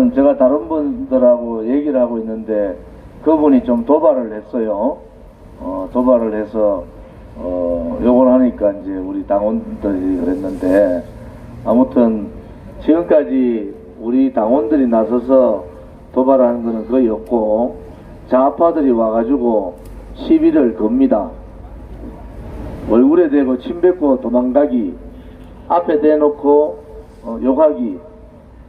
지금 제가 다른 분들하고 얘기를 하고 있는데 그분이 좀 도발을 했어요. 도발을 해서 요걸 하니까 이제 우리 당원들이 그랬는데, 아무튼 지금까지 우리 당원들이 나서서 도발하는 거는 거의 없고 좌파들이 와가지고 시비를 겁니다. 얼굴에 대고 침 뱉고 도망가기, 앞에 대놓고 욕하기,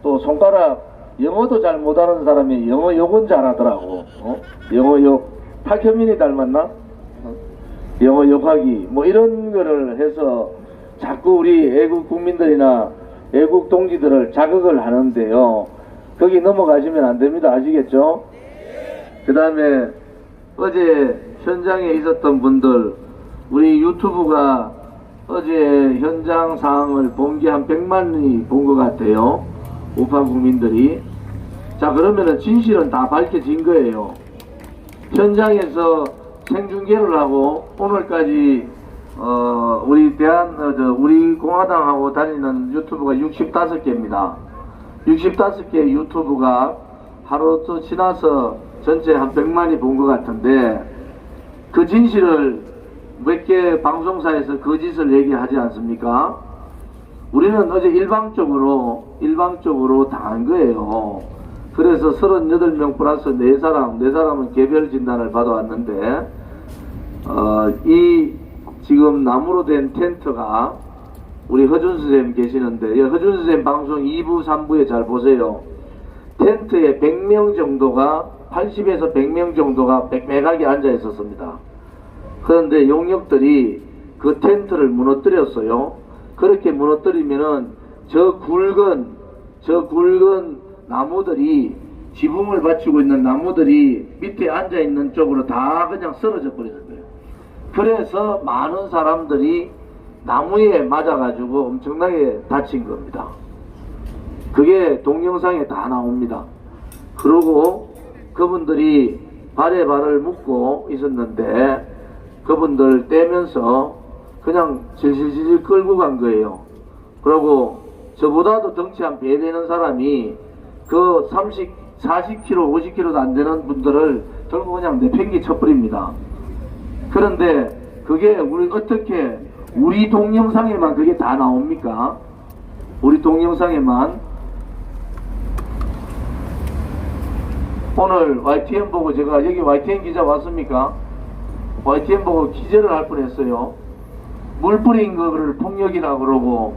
또 손가락, 영어도 잘 못하는 사람이 영어 욕은 잘하더라고. 영어 욕, 박현민이 닮았나? 영어 욕하기, 뭐 이런 거를 해서 자꾸 우리 애국 국민들이나 애국 동지들을 자극을 하는데요. 거기 넘어가시면 안 됩니다. 아시겠죠? 그 다음에 어제 현장에 있었던 분들, 우리 유튜브가 어제 현장 상황을 본 게 한 100만이 본 것 같아요. 우파 국민들이. 자, 그러면은 진실은 다 밝혀진 거예요. 현장에서 생중계를 하고 오늘까지 우리 공화당하고 다니는 유튜브가 65개입니다. 65개 유튜브가 하루 또 지나서 전체 한 100만이 본 것 같은데, 그 진실을 몇 개 방송사에서 거짓을 얘기하지 않습니까? 우리는 어제 일방적으로 당한 거예요. 그래서 38명 플러스 4사람은 개별 진단을 받아왔는데, 이 지금 나무로 된 텐트가, 우리 허준 선생님 계시는데, 허준 선생님 방송 2부, 3부에 잘 보세요. 텐트에 100명 정도가, 80에서 100명 정도가 백매각에 앉아 있었습니다. 그런데 용역들이 그 텐트를 무너뜨렸어요. 그렇게 무너뜨리면은 저 굵은 나무들이, 지붕을 받치고 있는 나무들이 밑에 앉아 있는 쪽으로 다 그냥 쓰러져 버리는 거예요. 그래서 많은 사람들이 나무에 맞아가지고 엄청나게 다친 겁니다. 그게 동영상에 다 나옵니다. 그리고 그분들이 발에 발을 묶고 있었는데, 그분들 떼면서 그냥 질질질 끌고 간 거예요. 그리고 저보다도 덩치 한 배 되는 사람이 그 40kg, 50kg도 안 되는 분들을 결국 그냥 내팽개 쳐버립니다. 그런데 그게 우리 어떻게, 우리 동영상에만 그게 다 나옵니까? 우리 동영상에만. 오늘 YTN 보고 제가, 여기 YTN 기자 왔습니까? YTN 보고 기절을 할 뻔했어요. 물 뿌린 거를 폭력이라고 그러고,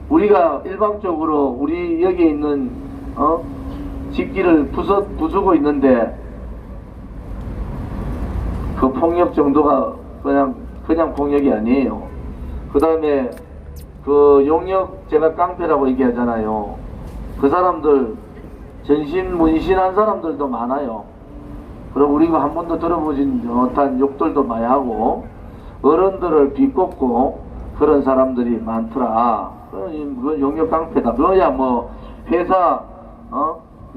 우리가 일방적으로 우리 여기 있는 집기를 부수고 있는데, 그 폭력 정도가 그냥 폭력이 아니에요. 그 다음에 그 용역, 제가 깡패라고 얘기하잖아요. 그 사람들 전신문신한 사람들도 많아요. 그리고 우리가 한 번도 들어보진 못한 욕들도 많이 하고, 어른들을 비꼬고 그런 사람들이 많더라. 그건 용역 깡패다. 그거야 뭐 회사,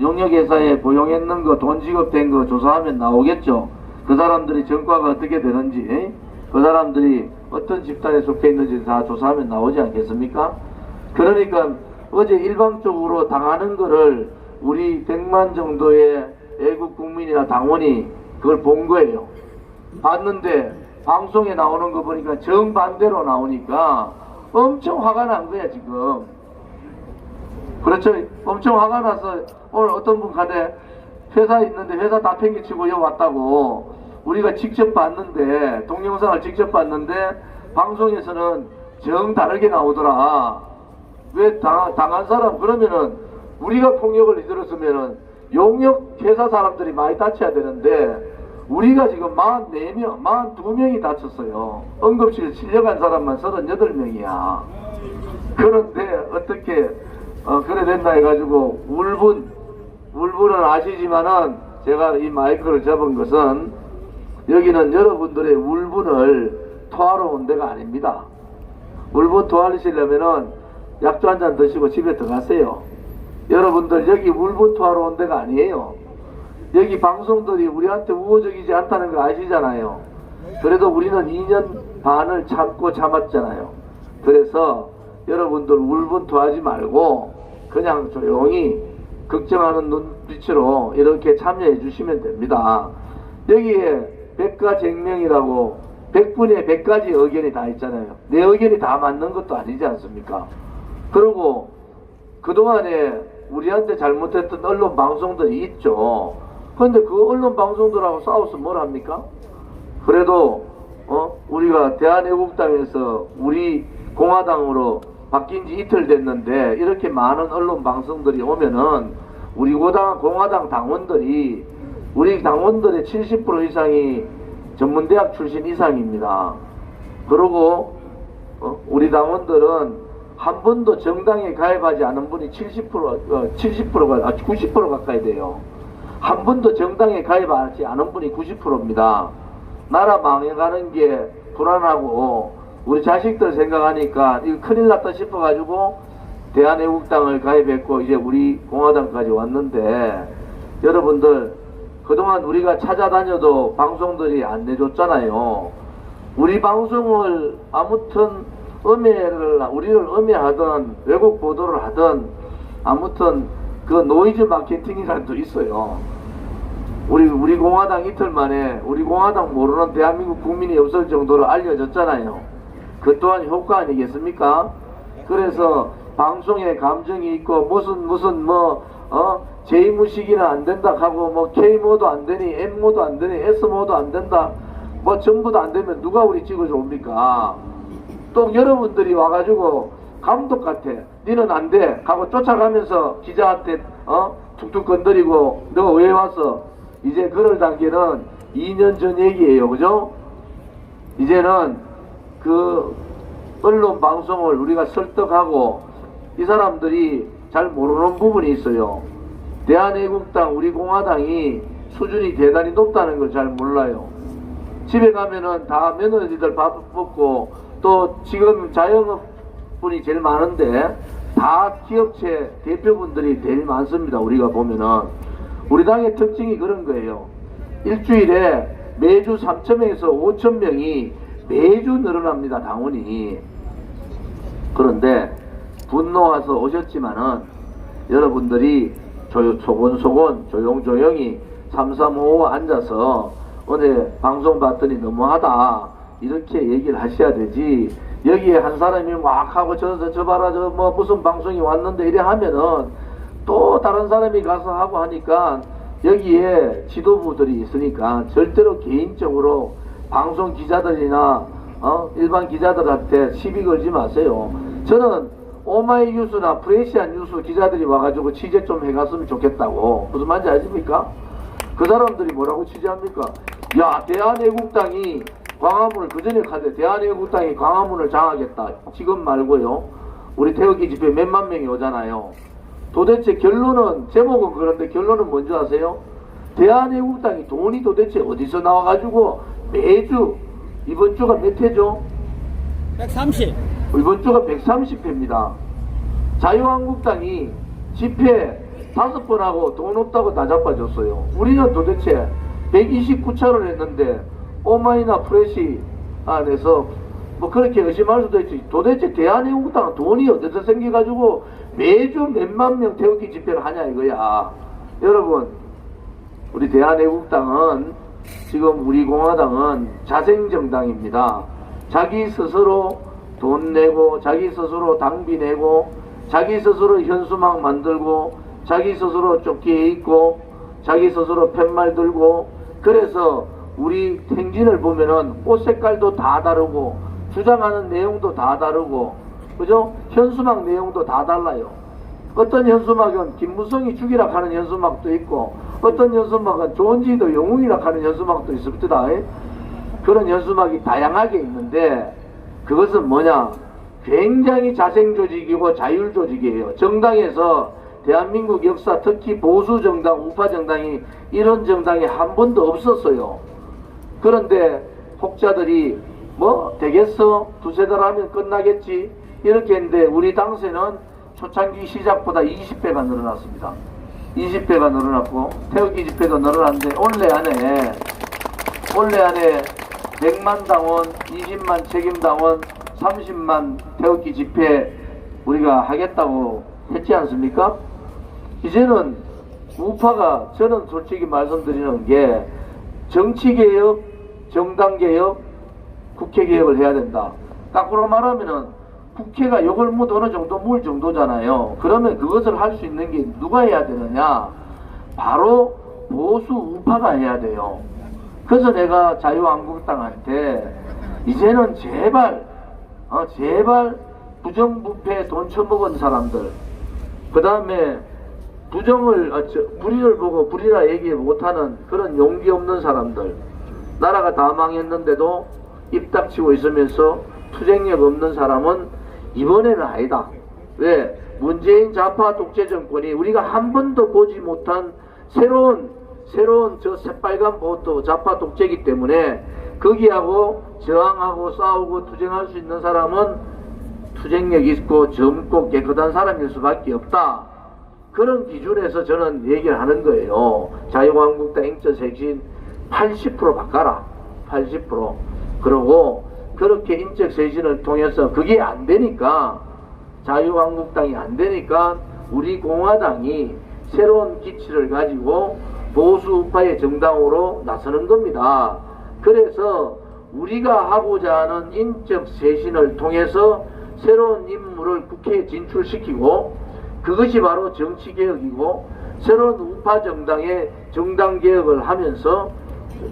용역회사에 고용했는 거, 돈 지급된 거 조사하면 나오겠죠. 그 사람들이 전과가 어떻게 되는지, 그 사람들이 어떤 집단에 속해 있는지 다 조사하면 나오지 않겠습니까? 그러니까 어제 일방적으로 당하는 거를 우리 100만 정도의 애국 국민이나 당원이 그걸 본 거예요. 봤는데 방송에 나오는 거 보니까 정반대로 나오니까 엄청 화가 난 거야 지금. 그렇죠? 엄청 화가 나서 오늘 어떤 분 간에 회사 있는데 회사 다 팽개치고 여기 왔다고, 우리가 직접 봤는데, 동영상을 직접 봤는데 방송에서는 정 다르게 나오더라. 왜 당한 사람, 그러면은 우리가 폭력을 저질렀으면은 용역 회사 사람들이 많이 다쳐야 되는데, 우리가 지금 44명, 42명이 다쳤어요. 응급실 실려간 사람만 38명이야. 그런데 어떻게 그래 됐나 해가지고, 울분은 아시지만은 제가 이 마이크를 잡은 것은, 여기는 여러분들의 울분을 토하러 온 데가 아닙니다. 울분 토하시려면은 약주 한잔 드시고 집에 들어가세요. 여러분들 여기 울분 토하러 온 데가 아니에요. 여기 방송들이 우리한테 우호적이지 않다는 거 아시잖아요. 그래도 우리는 2년 반을 참고 참았잖아요. 그래서 여러분들 울분 토하지 말고 그냥 조용히 걱정하는 눈빛으로 이렇게 참여해 주시면 됩니다. 여기에 백가쟁명이라고 100분에 100가지 의견이 다 있잖아요. 내 의견이 다 맞는 것도 아니지 않습니까? 그리고 그동안에 우리한테 잘못했던 언론 방송들이 있죠. 그런데 그 언론 방송들하고 싸워서 뭘 합니까? 그래도 우리가 대한애국당에서 우리 공화당으로 바뀐 지 이틀 됐는데 이렇게 많은 언론 방송들이 오면은 우리 공화당 당원들이 우리 당원들의 70% 이상이 전문대학 출신 이상입니다. 그리고 우리 당원들은 한 번도 정당에 가입하지 않은 분이 90% 가까이 돼요. 한 번도 정당에 가입하지 않은 분이 90%입니다. 나라 망해가는 게 불안하고 우리 자식들 생각하니까 이거 큰일 났다 싶어가지고 대한애국당을 가입했고 이제 우리 공화당까지 왔는데, 여러분들 그동안 우리가 찾아다녀도 방송들이 안 내줬잖아요. 우리 방송을 아무튼 우리를 음해하던 외국 보도를 하던 아무튼 그 노이즈 마케팅이라는 게 있어요. 우리 공화당 이틀 만에 우리 공화당 모르는 대한민국 국민이 없을 정도로 알려졌잖아요. 그 또한 효과 아니겠습니까? 그래서 방송에 감정이 있고 무슨 J무식이나 안 된다 하고 K모도 안 되니 M모도 안 되니 S모도 안 된다 전부 다 안 되면 누가 우리 찍어줘 옵니까? 또 여러분들이 와가지고 감독 같아. 니는 안 돼 하고 쫓아가면서 기자한테 툭툭 건드리고 너 왜 왔어? 이제 그럴 단계는 2년 전 얘기예요. 그죠? 이제는 그 언론 방송을 우리가 설득하고, 이 사람들이 잘 모르는 부분이 있어요. 대한애국당 우리 공화당이 수준이 대단히 높다는 걸 잘 몰라요. 집에 가면은 다 며느리들 밥 먹고, 또 지금 자영업분이 제일 많은데 다 기업체 대표분들이 제일 많습니다. 우리가 보면은 우리 당의 특징이 그런 거예요. 일주일에 매주 3,000명에서 5,000명이 매주 늘어납니다. 당원이. 그런데 분노 와서 오셨지만은 여러분들이 소곤소곤 조용조용히 3355 앉아서 어제 방송 봤더니 너무하다 이렇게 얘기를 하셔야 되지, 여기에 한 사람이 막 하고 저 봐라 무슨 방송이 왔는데 이래 하면은 또 다른 사람이 가서 하고 하니까 여기에 지도부들이 있으니까 절대로 개인적으로 방송 기자들이나 일반 기자들한테 시비 걸지 마세요. 저는 오마이뉴스나 프레시안 뉴스 기자들이 와가지고 취재 좀 해갔으면 좋겠다고. 무슨 말인지 아십니까? 그 사람들이 뭐라고 취재합니까? 야, 대한애국당이 광화문을 그전에 가대. 대한애국당이 광화문을 장악했다. 지금 말고요. 우리 태극기 집회 몇만 명이 오잖아요. 도대체 결론은, 제목은 그런데 결론은 뭔지 아세요? 대한애국당이 돈이 도대체 어디서 나와가지고 매주, 이번 주가 몇 회죠? 130. 이번 주가 130회입니다. 자유한국당이 집회 5번 하고 돈 없다고 다 자빠졌어요. 우리는 도대체 129차를 했는데 오마이나 프레시 안에서 그렇게 의심할 수도 있지. 도대체 대한애국당은 돈이 어디서 생겨가지고 매주 몇만 명 태극기 집회를 하냐 이거야. 여러분, 우리 대한애국당은 지금 우리 공화당은 자생정당입니다. 자기 스스로 돈 내고, 자기 스스로 당비 내고, 자기 스스로 현수막 만들고, 자기 스스로 조끼에 입고, 자기 스스로 팻말 들고, 그래서 우리 행진을 보면은 옷 색깔도 다 다르고, 주장하는 내용도 다 다르고, 그죠? 현수막 내용도 다 달라요. 어떤 현수막은 김무성이 죽이라 하는 현수막도 있고, 어떤 현수막은 조은지도 영웅이라 하는 현수막도 있습니다. 그런 현수막이 다양하게 있는데, 그것은 뭐냐? 굉장히 자생조직이고 자율조직이에요. 정당에서 대한민국 역사, 특히 보수정당, 우파정당이 이런 정당이 한 번도 없었어요. 그런데 혹자들이 되겠어? 두세 달 하면 끝나겠지? 이렇게 했는데 우리 당세는 초창기 시작보다 20배가 늘어났습니다. 20배가 늘어났고 태극기 집회도 늘어났는데 올해 안에 100만 당원, 20만 책임당원, 30만 태극기 집회 우리가 하겠다고 했지 않습니까? 이제는 우파가, 저는 솔직히 말씀드리는 게 정치개혁, 정당개혁, 국회개혁을 해야 된다. 거꾸로 말하면은 국회가 요걸 못 어느 정도 물 정도잖아요. 그러면 그것을 할 수 있는 게 누가 해야 되느냐? 바로 보수 우파가 해야 돼요. 그래서 내가 자유한국당한테 이제는 제발 부정부패 돈 처먹은 사람들, 그 다음에 불의를 보고 불의라 얘기 못하는 그런 용기 없는 사람들, 나라가 다 망했는데도 입 닥치고 있으면서 투쟁력 없는 사람은 이번에는 아니다. 왜? 문재인 좌파 독재 정권이 우리가 한 번도 보지 못한 새로운 저 새빨간 보트 좌파 독재이기 때문에 거기하고 저항하고 싸우고 투쟁할 수 있는 사람은 투쟁력 있고 젊고 깨끗한 사람일 수밖에 없다. 그런 기준에서 저는 얘기를 하는 거예요. 자유한국당 인적쇄신 80% 바꿔라. 80%. 그러고 그렇게 인적쇄신을 통해서 그게 안 되니까, 자유한국당이 안 되니까 우리 공화당이 새로운 기치를 가지고 보수 우파의 정당으로 나서는 겁니다. 그래서 우리가 하고자 하는 인적쇄신을 통해서 새로운 인물을 국회에 진출시키고, 그것이 바로 정치개혁이고 새로운 우파 정당의 정당개혁을 하면서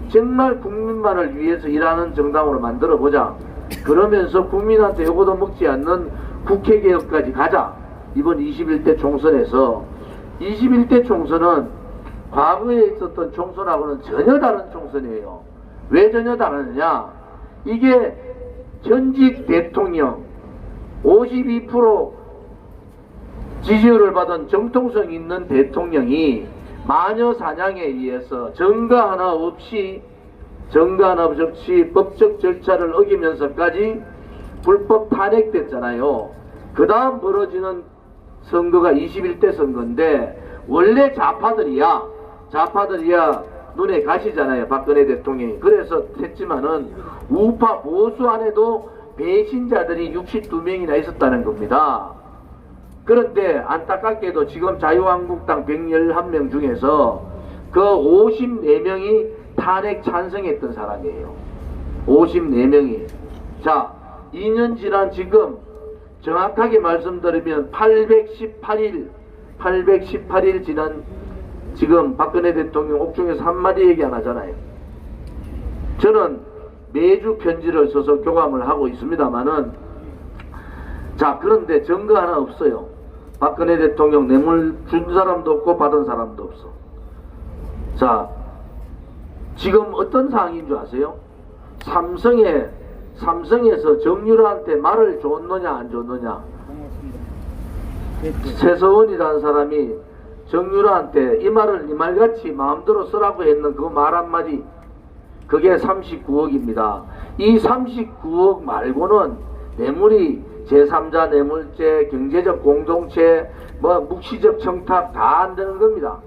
정말 국민만을 위해서 일하는 정당으로 만들어보자. 그러면서 국민한테 요거도 먹지 않는 국회개혁까지 가자. 이번 21대 총선에서. 21대 총선은 과거에 있었던 총선하고는 전혀 다른 총선이에요. 왜 전혀 다르느냐? 이게 전직 대통령 52% 지지율을 받은 정통성 있는 대통령이 마녀 사냥에 의해서 증거 하나 없이 법적 절차를 어기면서까지 불법 탄핵됐잖아요. 그 다음 벌어지는 선거가 21대 선거인데, 원래 좌파들이야 눈에 가시잖아요, 박근혜 대통령이. 그래서 했지만은 우파 보수 안에도 배신자들이 62명이나 있었다는 겁니다. 그런데 안타깝게도 지금 자유한국당 111명 중에서 그 54명이 탄핵 찬성했던 사람이에요. 54명이. 자, 2년 지난 지금 정확하게 말씀드리면 818일 지난 지금 박근혜 대통령 옥중에서 한마디 얘기 안 하잖아요. 저는 매주 편지를 써서 교감을 하고 있습니다만은, 자, 그런데 증거 하나 없어요. 박근혜 대통령 뇌물 준 사람도 없고 받은 사람도 없어. 자, 지금 어떤 상황인 줄 아세요? 삼성에서 정유라한테 말을 줬느냐 안 줬느냐. 최서원이라는 사람이 정유라한테 이 말을 네 말같이 마음대로 쓰라고 했는 그 말 한마디, 그게 39억입니다. 이 39억 말고는 뇌물이 제3자 뇌물죄, 경제적 공동체, 묵시적 청탁 다 안 되는 겁니다.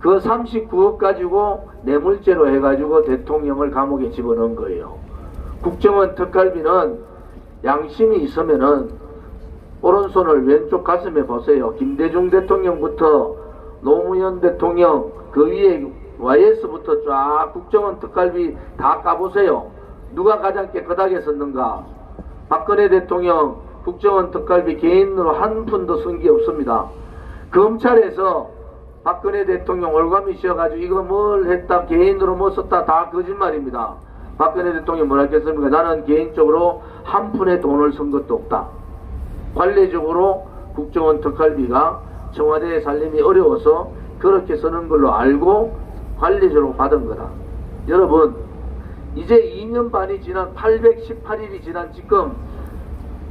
그 39억 가지고 뇌물죄로 해가지고 대통령을 감옥에 집어넣은 거예요. 국정원 특활비는 양심이 있으면은 오른손을 왼쪽 가슴에 보세요. 김대중 대통령부터 노무현 대통령, 그 위에 YS부터 쫙 국정원 특활비 다 까보세요. 누가 가장 깨끗하게 썼는가? 박근혜 대통령 국정원 특활비 개인으로 한 푼도 쓴 게 없습니다. 검찰에서 박근혜 대통령 올감이 씌어가지고 이거 뭘 했다, 개인으로 뭐 썼다, 다 거짓말입니다. 박근혜 대통령이 뭐라 했겠습니까? 나는 개인적으로 한 푼의 돈을 쓴 것도 없다. 관례적으로 국정원 특활비가 청와대에 살림이 어려워서 그렇게 쓰는 걸로 알고 관례적으로 받은 거다. 여러분, 이제 2년 반이 지난 818일이 지난 지금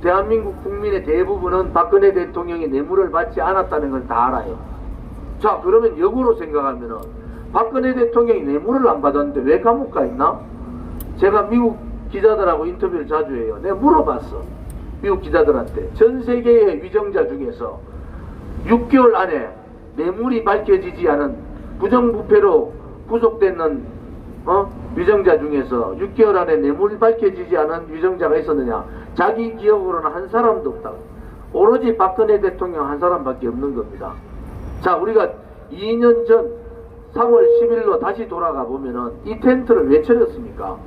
대한민국 국민의 대부분은 박근혜 대통령이 뇌물을 받지 않았다는 걸 다 알아요. 자, 그러면 역으로 생각하면은 박근혜 대통령이 뇌물을 안 받았는데 왜 감옥 가 있나? 제가 미국 기자들하고 인터뷰를 자주 해요. 내가 물어봤어. 미국 기자들한테. 전 세계의 위정자 중에서 6개월 안에 뇌물이 밝혀지지 않은 부정부패로 구속되는 위정자 중에서 6개월 안에 뇌물이 밝혀지지 않은 위정자가 있었느냐? 자기 기억으로는 한 사람도 없다. 오로지 박근혜 대통령 한 사람밖에 없는 겁니다. 자, 우리가 2년 전 3월 10일로 다시 돌아가 보면은 이 텐트를 왜 쳐졌습니까?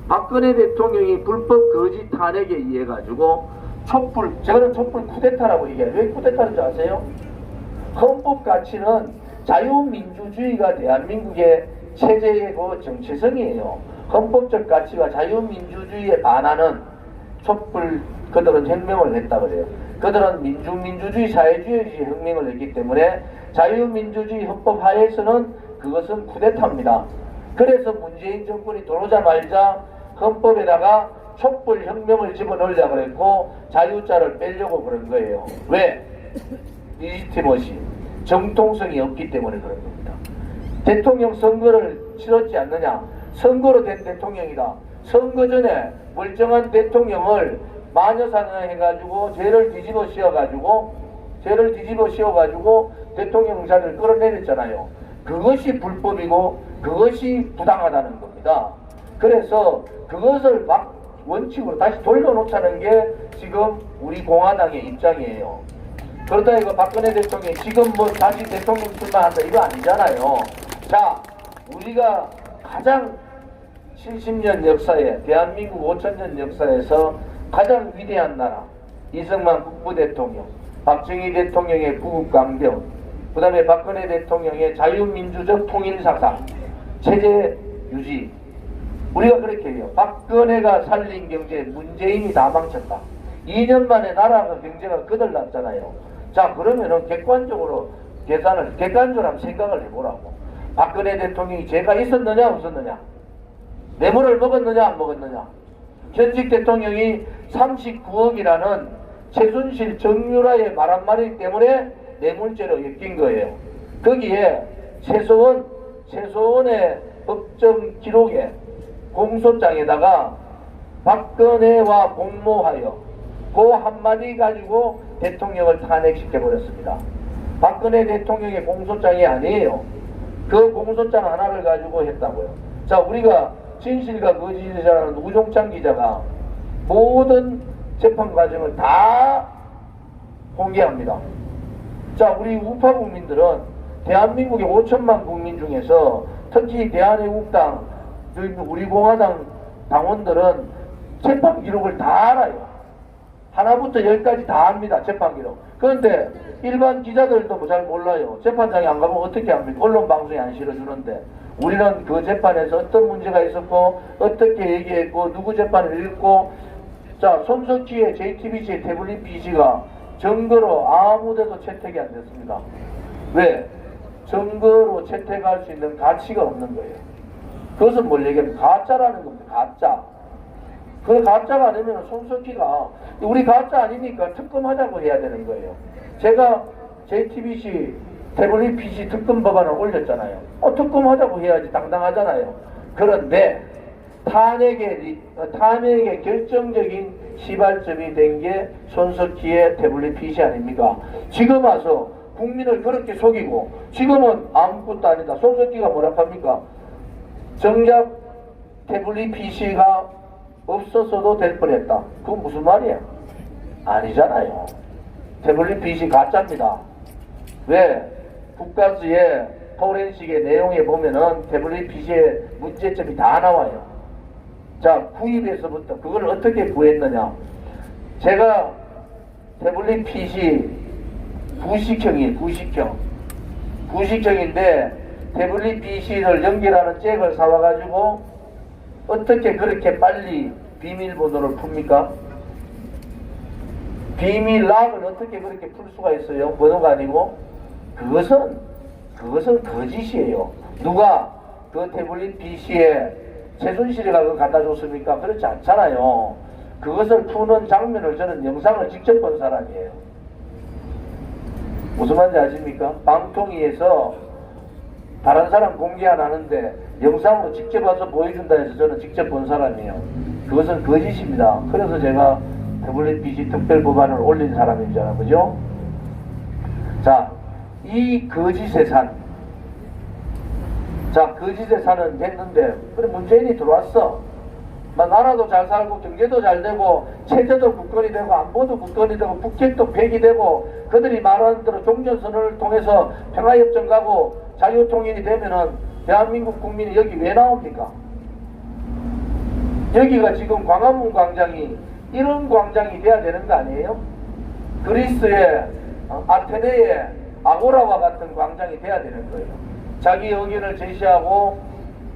박근혜 대통령이 불법 거짓 탄핵에 의해 가지고 촛불, 저는 촛불 쿠데타라고 얘기해요. 왜 쿠데타인 줄 아세요? 헌법 가치는 자유민주주의가 대한민국의 체제의 그 정체성이에요. 헌법적 가치와 자유민주주의에 반하는 촛불, 그들은 혁명을 했다 그래요. 그들은 민주주의 사회주의 혁명을 했기 때문에 자유민주주의 헌법 하에서는 그것은 쿠데타입니다. 그래서 문재인 정권이 들어오자마자 헌법에다가 촛불 혁명을 집어넣으려고 그랬고 자유자를 빼려고 그런 거예요. 왜? 리지티머시, 정통성이 없기 때문에 그런 겁니다. 대통령 선거를 치렀지 않느냐? 선거로 된 대통령이다. 선거 전에 멀쩡한 대통령을 마녀사냥 해가지고 죄를 뒤집어 씌워가지고 대통령자를 끌어내렸잖아요. 그것이 불법이고 그것이 부당하다는 겁니다. 그래서 그것을 막 원칙으로 다시 돌려놓자는 게 지금 우리 공화당의 입장이에요. 그러다 이거 박근혜 대통령이 지금 뭐 다시 대통령 출마한다 이거 아니잖아요. 자, 우리가 가장 70년 역사에, 대한민국 5천년 역사에서 가장 위대한 나라, 이승만 국부대통령, 박정희 대통령의 구국강병, 그 다음에 박근혜 대통령의 자유민주적 통일사상, 체제 유지. 우리가 그렇게 해요. 박근혜가 살린 경제, 문재인이 다 망쳤다. 2년 만에 나라가 경제가 거들났잖아요. 자, 그러면은 객관적으로 객관적으로 생각을 해보라고. 박근혜 대통령이 죄가 있었느냐 없었느냐? 뇌물을 먹었느냐 안 먹었느냐? 현직 대통령이 39억이라는 최순실 정유라의 말 한마디 때문에 뇌물죄로 엮인 거예요. 거기에 최소원의 법정 기록에 공소장에다가 박근혜와 공모하여 그 한마디 가지고 대통령을 탄핵시켜버렸습니다. 박근혜 대통령의 공소장이 아니에요. 그 공소장 하나를 가지고 했다고요. 자, 우리가 진실과 거짓이라는 우종찬 기자가 모든 재판 과정을 다 공개합니다. 자, 우리 우파 국민들은 대한민국의 5천만 국민 중에서 특히 대한애국당, 우리 공화당 당원들은 재판 기록을 다 알아요. 하나부터 열까지 다 압니다. 재판 기록. 그런데 일반 기자들도 뭐 잘 몰라요. 재판장에 안 가면 어떻게 합니까? 언론 방송에 안 실어주는데 우리는 그 재판에서 어떤 문제가 있었고 어떻게 얘기했고 누구 재판을 읽고. 자, 손석희의 JTBC의 태블릿 PC가 증거로 아무데도 채택이 안 됐습니다. 왜? 증거로 채택할 수 있는 가치가 없는 거예요. 그것은 뭘 얘기하면 가짜라는 겁니다. 가짜. 그 가짜가 아니면 손석희가 우리 가짜 아니니까 특검하자고 해야 되는 거예요. 제가 JTBC 태블릿 PC 특검 법안을 올렸잖아요. 특검하자고 해야지 당당하잖아요. 그런데 탄핵의 결정적인 시발점이 된 게 손석희의 태블릿 PC 아닙니까? 지금 와서 국민을 그렇게 속이고 지금은 아무것도 아니다. 손석희가 뭐라 합니까? 정작 태블릿 PC가 없었어도 될 뻔했다. 그건 무슨 말이야? 아니잖아요. 태블릿 PC 가짜입니다. 왜? 국가수의 포렌식의 내용에 보면은 태블릿 PC의 문제점이 다 나와요. 자, 구입에서부터 그걸 어떻게 구했느냐? 제가 태블릿 PC 구식형이에요. 구식형인데 태블릿 PC를 연결하는 잭을 사와가지고 어떻게 그렇게 빨리 비밀번호를 풉니까? 비밀락을 어떻게 그렇게 풀 수가 있어요? 번호가 아니고. 그것은 거짓이에요. 누가 그 태블릿 PC에 최순실이가 그거 갖다 줬습니까? 그렇지 않잖아요. 그것을 푸는 장면을 저는 영상을 직접 본 사람이에요. 무슨 말인지 아십니까? 방통위에서 다른 사람 공개 안 하는데 영상으로 직접 와서 보여준다 해서 저는 직접 본 사람이에요. 그것은 거짓입니다. 그래서 제가 태블릿 PC 특별 법안을 올린 사람이잖아요. 그죠? 자, 이 거짓의 산. 자, 거짓의 산은 됐는데, 그래, 문재인이 들어왔어. 나라도 잘 살고 경제도 잘 되고 체제도 굳건히 되고 안보도 굳건히 되고 북핵도 폐기되고 그들이 말하는 대로 종전선언을 통해서 평화협정 가고 자유통일이 되면은 대한민국 국민이 여기 왜 나옵니까? 여기가 지금 광화문 광장이 이런 광장이 돼야 되는 거 아니에요? 그리스의 아테네의 아고라와 같은 광장이 돼야 되는 거예요. 자기 의견을 제시하고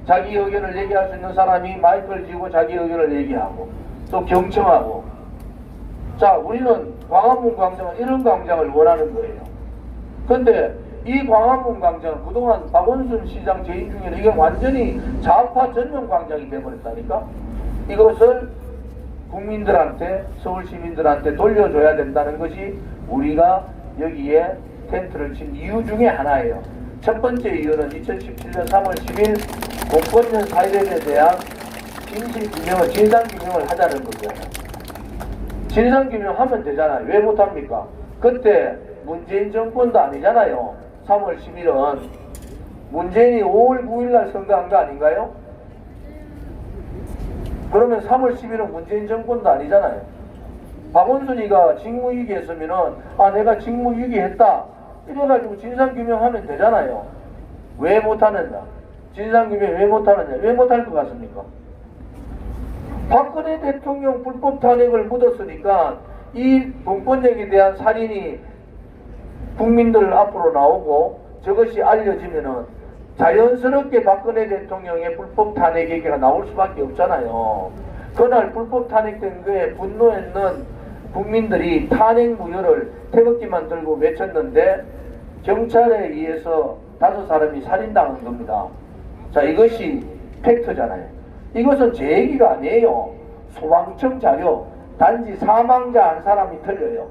자기 의견을 얘기할 수 있는 사람이 마이크를 쥐고 자기 의견을 얘기하고 또 경청하고. 자, 우리는 광화문 광장은 이런 광장을 원하는 거예요. 근데 이 광화문 광장은 그동안 박원순 시장 재임 중에는 이게 완전히 좌파 전용 광장이 되어버렸다니까. 이것을 국민들한테, 서울 시민들한테 돌려줘야 된다는 것이 우리가 여기에 텐트를 친 이유 중에 하나예요. 첫 번째 이유는 2017년 3월 10일 공권력 사회에 대한 진실규명을, 진상규명을 하자는 거잖아요. 진상규명하면 되잖아요. 왜 못합니까? 그때 문재인 정권도 아니잖아요. 3월 10일은 문재인이 5월 9일날 선거한 거 아닌가요? 그러면 3월 10일은 문재인 정권도 아니잖아요. 박원순이가 직무유기했으면은 내가 직무유기했다 이래가지고 진상규명하면 되잖아요. 왜 못하느냐? 진상규명 왜 못하느냐? 왜 못할 것 같습니까? 박근혜 대통령 불법 탄핵을 묻었으니까 이 공권력에 대한 살인이 국민들 앞으로 나오고 저것이 알려지면은 자연스럽게 박근혜 대통령의 불법 탄핵 얘기가 나올 수밖에 없잖아요. 그날 불법 탄핵된 거에 분노했는 국민들이 탄핵 무효를 태극기만 들고 외쳤는데 경찰에 의해서 5사람이 살인당한 겁니다. 자, 이것이 팩트잖아요. 이것은 제 얘기가 아니에요. 소방청 자료. 단지 사망자 한 사람이 틀려요.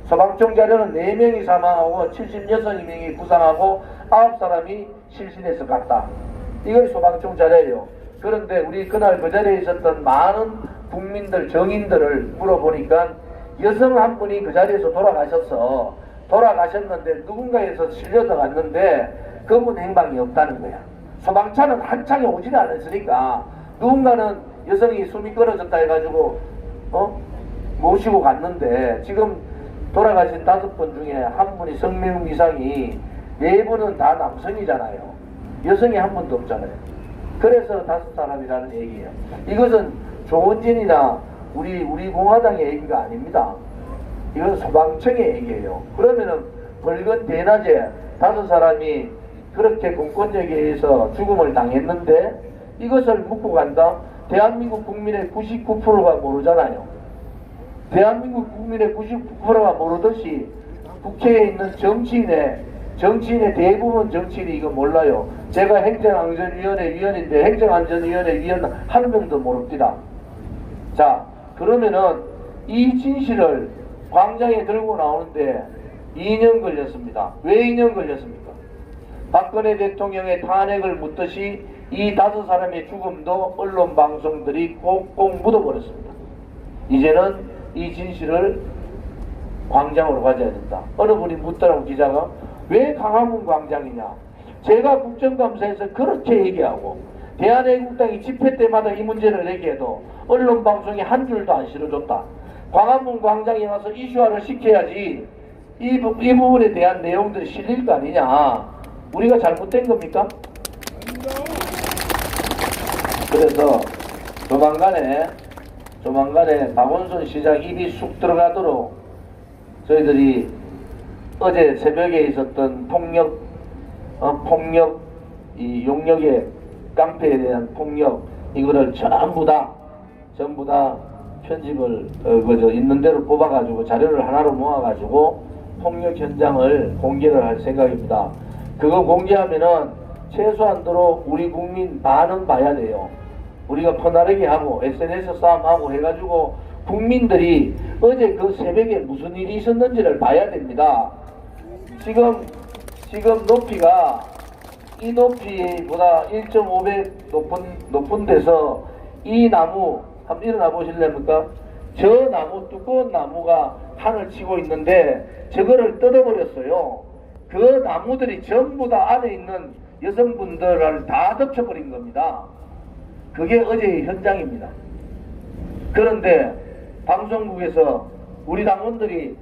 소방청 자료는 4명이 사망하고 76명이 부상하고 9사람이 실신해서 갔다. 이걸 소방청 자료예요. 그런데 우리 그날 그 자리에 있었던 많은 국민들, 정인들을 물어보니까 여성 한 분이 그 자리에서 돌아가셨는데 누군가에서 실려 들어갔는데 그분 행방이 없다는 거야. 소방차는 한창에 오지는 않았으니까 누군가는 여성이 숨이 끊어졌다 해가지고 모시고 갔는데 지금 돌아가신 5분 중에 한 분이 성명 이상이 4분은 다 남성이잖아요. 여성이 한 분도 없잖아요. 그래서 5사람이라는 얘기예요. 이것은 조원진이나 우리 공화당의 얘기가 아닙니다. 이건 소방청의 얘기예요. 그러면은 벌건 대낮에 5사람이 그렇게 공권력에 의해서 죽음을 당했는데 이것을 묻고 간다? 대한민국 국민의 99%가 모르잖아요. 대한민국 국민의 99%가 모르듯이 국회에 있는 정치인의 대부분 정치인이 이거 몰라요. 제가 행정안전위원회 위원인데 행정안전위원회 위원 한 명도 모릅니다. 자, 그러면은 이 진실을 광장에 들고 나오는데 2년 걸렸습니다. 왜 2년 걸렸습니까? 박근혜 대통령의 탄핵을 묻듯이 이 5사람의 죽음도 언론 방송들이 꼭꼭 묻어버렸습니다. 이제는 이 진실을 광장으로 가져야 된다. 어느 분이 묻더라고, 기자가. 왜 광화문 광장이냐? 제가 국정감사에서 그렇게 얘기하고 대한애국당이 집회 때마다 이 문제를 얘기해도 언론 방송이 한 줄도 안 실어줬다. 광화문 광장에 와서 이슈화를 시켜야지 이 부분에 대한 내용들이 실릴 거 아니냐. 우리가 잘못된 겁니까? 그래서 조만간에 박원순 시장 입이 쑥 들어가도록 저희들이 어제 새벽에 있었던 폭력, 이 용역의 깡패에 대한 폭력, 이거를 전부 다 편집을 있는 대로 뽑아가지고 자료를 하나로 모아가지고 폭력 현장을 공개를 할 생각입니다. 그거 공개하면은 최소한도로 우리 국민 반은 봐야 돼요. 우리가 퍼나르게 하고 SNS 싸움하고 해가지고 국민들이 어제 그 새벽에 무슨 일이 있었는지를 봐야 됩니다. 지금 높이가 이 높이보다 1.5배 높은 데서 이 나무 한번 일어나 보실랍니까? 저 나무, 두꺼운 나무가 판을 치고 있는데 저거를 뜯어버렸어요. 그 나무들이 전부 다 안에 있는 여성분들을 다 덮쳐버린 겁니다. 그게 어제의 현장입니다. 그런데 방송국에서 우리 당원들이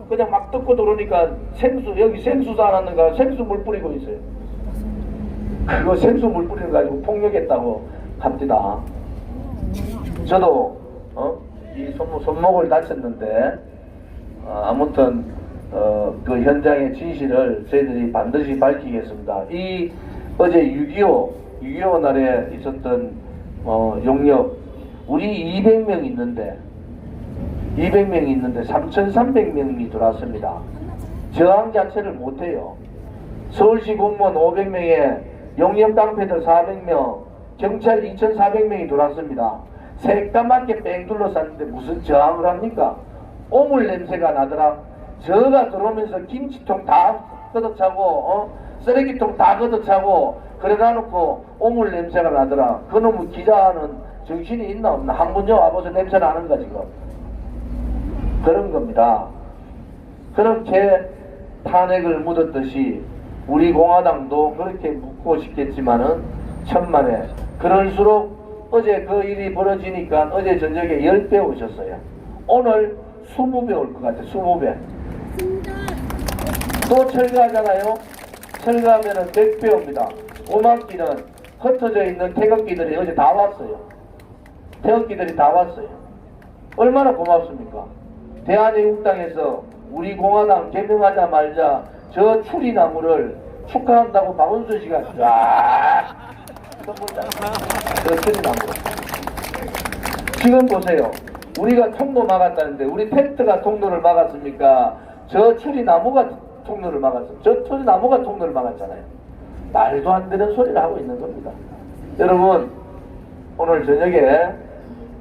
그냥 막 듣고 들어오니까 여기 생수사 안 하는가 생수 물 뿌리고 있어요. 그거 생수 물 뿌리는 거 가지고 폭력했다고 합니다. 저도 이 손목을 다쳤는데 아무튼 그 현장의 진실을 저희들이 반드시 밝히겠습니다. 이 어제 6.25 날에 있었던 용역 우리 200명 있는데 3,300명이 들어왔습니다. 저항 자체를 못해요. 서울시 공무원 500명에 용역 깡패들 400명, 경찰 2,400명이 들어왔습니다. 새까맣게 뺑 둘러쌌는데 무슨 저항을 합니까? 오물 냄새가 나더라. 저가 들어오면서 김치통 다 걷어차고 쓰레기통 다 걷어차고 그래가 놓고 오물 냄새가 나더라. 그놈의 기자는 정신이 있나 없나? 한 번 와봐서 냄새 나는가 지금? 그런 겁니다. 그렇게 탄핵을 묻었듯이 우리 공화당도 그렇게 묻고 싶겠지만은 천만에 그럴수록 어제 그 일이 벌어지니까 어제 저녁에 10배 오셨어요. 오늘 20배 올 것 같아요. 20배. 또 철거하잖아요. 철거하면은 100배 옵니다. 고맙기는 흩어져 있는 태극기들이 어제 다 왔어요. 태극기들이 다 왔어요. 얼마나 고맙습니까? 대한애국당에서 우리 공화당 개명하자마자 저 추리나무를 축하한다고 박원순 씨가 쫙 선물잖아요. 저 추리나무. 지금 보세요. 우리가 통로 막았다는데 우리 텐트가 통로를 막았습니까? 저 추리나무가 통로를 막았어요. 저 추리나무가 통로를 막았잖아요. 말도 안 되는 소리를 하고 있는 겁니다. 여러분 오늘 저녁에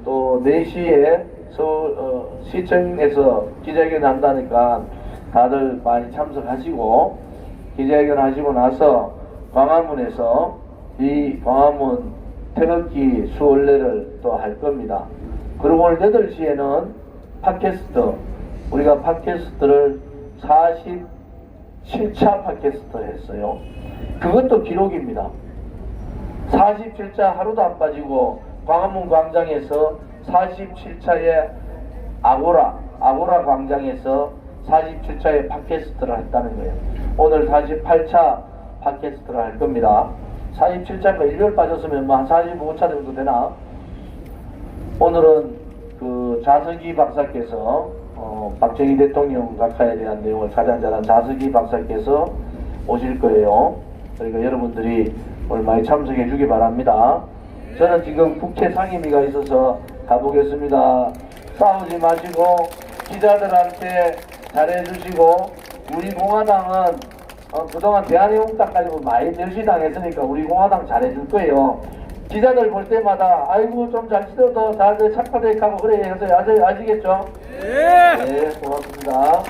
또 4시에 시청에서 기자회견 한다니까 다들 많이 참석하시고 기자회견 하시고 나서 광화문에서 이 광화문 태극기 수올레를 또 할 겁니다. 그리고 오늘 8시에는 팟캐스트 우리가 팟캐스트를 47차 팟캐스트를 했어요. 그것도 기록입니다. 47차 하루도 안 빠지고 광화문 광장에서 47차의 아고라 광장에서 47차의 팟캐스트를 했다는 거예요. 오늘 48차 팟캐스트를 할 겁니다. 47차가 1년 빠졌으면 뭐 한 45차 정도 되나? 오늘은 그 자석이 박사께서 박정희 대통령 각하에 대한 내용을 가장 잘한 자석이 박사께서 오실 거예요. 그러니까 여러분들이 오늘 많이 참석해 주기 바랍니다. 저는 지금 국회 상임위가 있어서 가보겠습니다. 싸우지 마시고 기자들한테 잘해주시고 우리 공화당은 그동안 대한애국당 가지고 많이 멸시당했으니까 우리 공화당 잘해줄 거예요. 기자들 볼 때마다 아이고 좀 잘 치더라도 다들 착하게 하고 그래 해서 아시겠죠? 네, 고맙습니다.